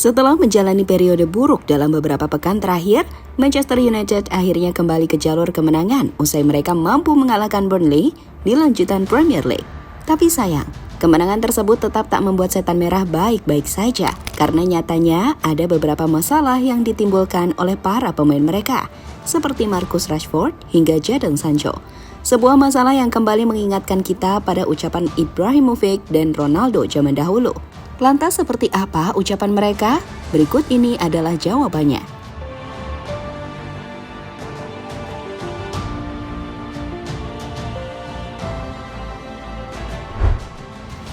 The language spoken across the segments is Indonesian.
Setelah menjalani periode buruk dalam beberapa pekan terakhir, Manchester United akhirnya kembali ke jalur kemenangan usai mereka mampu mengalahkan Burnley di lanjutan Premier League. Tapi sayang, kemenangan tersebut tetap tak membuat setan merah baik-baik saja karena nyatanya ada beberapa masalah yang ditimbulkan oleh para pemain mereka, seperti Marcus Rashford hingga Jadon Sancho. Sebuah masalah yang kembali mengingatkan kita pada ucapan Ibrahimovic dan Ronaldo zaman dahulu. Lantas seperti apa ucapan mereka? Berikut ini adalah jawabannya.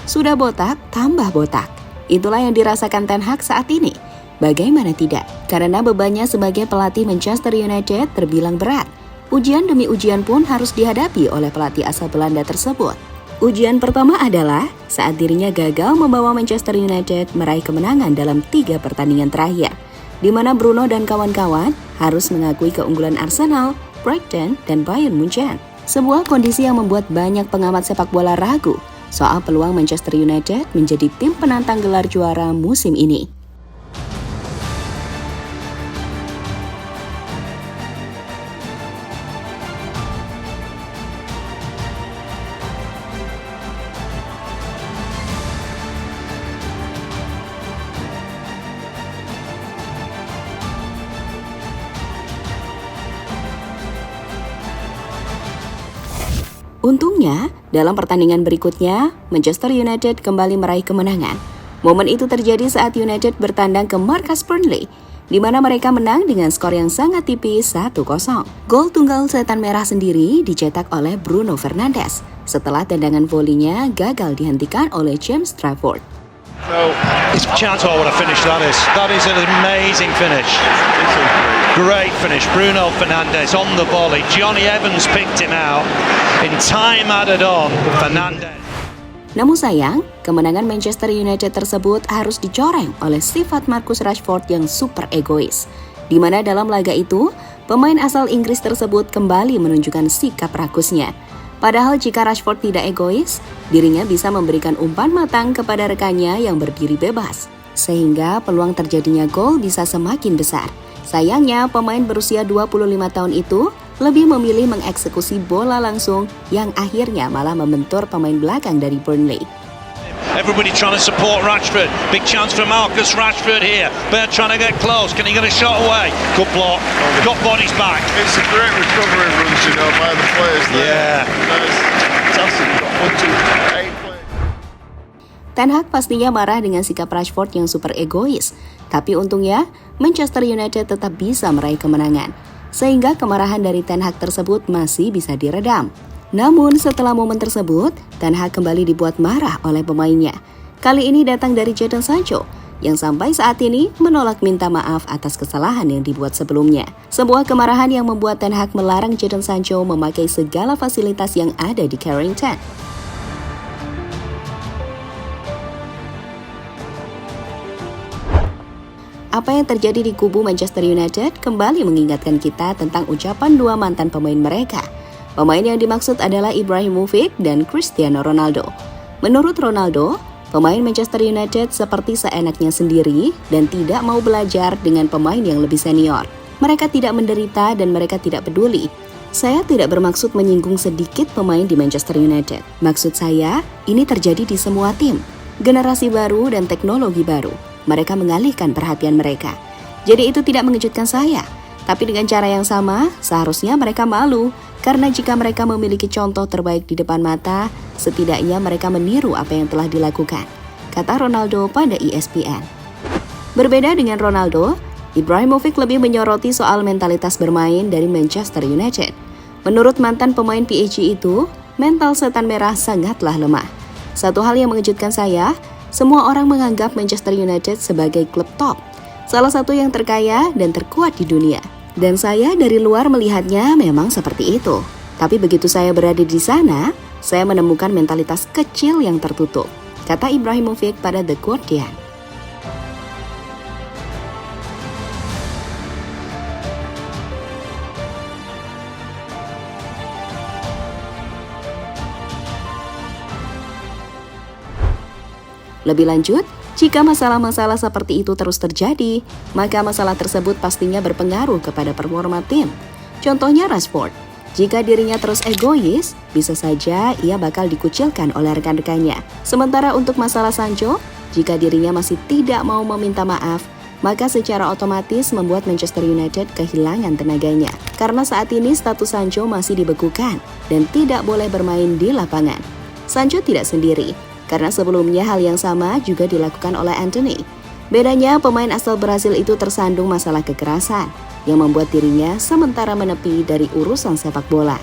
Sudah botak, tambah botak. Itulah yang dirasakan Ten Hag saat ini. Bagaimana tidak? Karena bebannya sebagai pelatih Manchester United terbilang berat. Ujian demi ujian pun harus dihadapi oleh pelatih asal Belanda tersebut. Ujian pertama adalah saat dirinya gagal membawa Manchester United meraih kemenangan dalam 3 pertandingan terakhir, di mana Bruno dan kawan-kawan harus mengakui keunggulan Arsenal, Brighton, dan Bayern Munchen. Sebuah kondisi yang membuat banyak pengamat sepak bola ragu soal peluang Manchester United menjadi tim penantang gelar juara musim ini. Untungnya, dalam pertandingan berikutnya, Manchester United kembali meraih kemenangan. Momen itu terjadi saat United bertandang ke markas Burnley, di mana mereka menang dengan skor yang sangat tipis 1-0. Gol tunggal setan merah sendiri dicetak oleh Bruno Fernandes setelah tendangan volinya gagal dihentikan oleh James Trafford. It's a chance. Oh, what a finish that is. That is an amazing finish. Great finish. Bruno Fernandes on the volley. Johnny Evans picked him out. In time added on, Fernandes. Namun sayang, kemenangan Manchester United tersebut harus dicoreng oleh sifat Marcus Rashford yang super egois. Di mana dalam laga itu, pemain asal Inggris tersebut kembali menunjukkan sikap rakusnya. Padahal jika Rashford tidak egois, dirinya bisa memberikan umpan matang kepada rekannya yang berdiri bebas, sehingga peluang terjadinya gol bisa semakin besar. Sayangnya, pemain berusia 25 tahun itu lebih memilih mengeksekusi bola langsung yang akhirnya malah membentur pemain belakang dari Burnley. Everybody trying to support Rashford. Big chance for Marcus Rashford here. Bear trying to get close. Can he get a shot away? Good block. Got bodies back. It's a great recovery runs, by the players there. Yeah. Fantastic. Got 1, 2, 8 players. Ten Hag pastinya marah dengan sikap Rashford yang super egois. Tapi untungnya, Manchester United tetap bisa meraih kemenangan. Sehingga kemarahan dari Ten Hag tersebut masih bisa diredam. Namun setelah momen tersebut, Ten Hag kembali dibuat marah oleh pemainnya. Kali ini datang dari Jadon Sancho, yang sampai saat ini menolak minta maaf atas kesalahan yang dibuat sebelumnya. Sebuah kemarahan yang membuat Ten Hag melarang Jadon Sancho memakai segala fasilitas yang ada di Carrington. Apa yang terjadi di kubu Manchester United kembali mengingatkan kita tentang ucapan dua mantan pemain mereka. Pemain yang dimaksud adalah Ibrahimovic dan Cristiano Ronaldo. Menurut Ronaldo, pemain Manchester United seperti seenaknya sendiri dan tidak mau belajar dengan pemain yang lebih senior. Mereka tidak menderita dan mereka tidak peduli. Saya tidak bermaksud menyinggung sedikit pemain di Manchester United. Maksud saya, ini terjadi di semua tim. Generasi baru dan teknologi baru. Mereka mengalihkan perhatian mereka. Jadi itu tidak mengejutkan saya. Tapi dengan cara yang sama, seharusnya mereka malu. Karena jika mereka memiliki contoh terbaik di depan mata, setidaknya mereka meniru apa yang telah dilakukan, kata Ronaldo pada ESPN. Berbeda dengan Ronaldo, Ibrahimovic lebih menyoroti soal mentalitas bermain dari Manchester United. Menurut mantan pemain PSG itu, mental setan merah sangatlah lemah. Satu hal yang mengejutkan saya, semua orang menganggap Manchester United sebagai klub top, salah satu yang terkaya dan terkuat di dunia. Dan saya dari luar melihatnya memang seperti itu. Tapi begitu saya berada di sana, saya menemukan mentalitas kecil yang tertutup, kata Ibrahimovic pada The Guardian. Lebih lanjut, Jika masalah-masalah seperti itu terus terjadi, maka masalah tersebut pastinya berpengaruh kepada performa tim. Contohnya Rashford, jika dirinya terus egois, bisa saja ia bakal dikucilkan oleh rekan-rekannya. Sementara untuk masalah Sancho, jika dirinya masih tidak mau meminta maaf, maka secara otomatis membuat Manchester United kehilangan tenaganya. Karena saat ini status Sancho masih dibekukan dan tidak boleh bermain di lapangan. Sancho tidak sendiri, karena sebelumnya hal yang sama juga dilakukan oleh Anthony. Bedanya pemain asal Brasil itu tersandung masalah kekerasan yang membuat dirinya sementara menepi dari urusan sepak bola.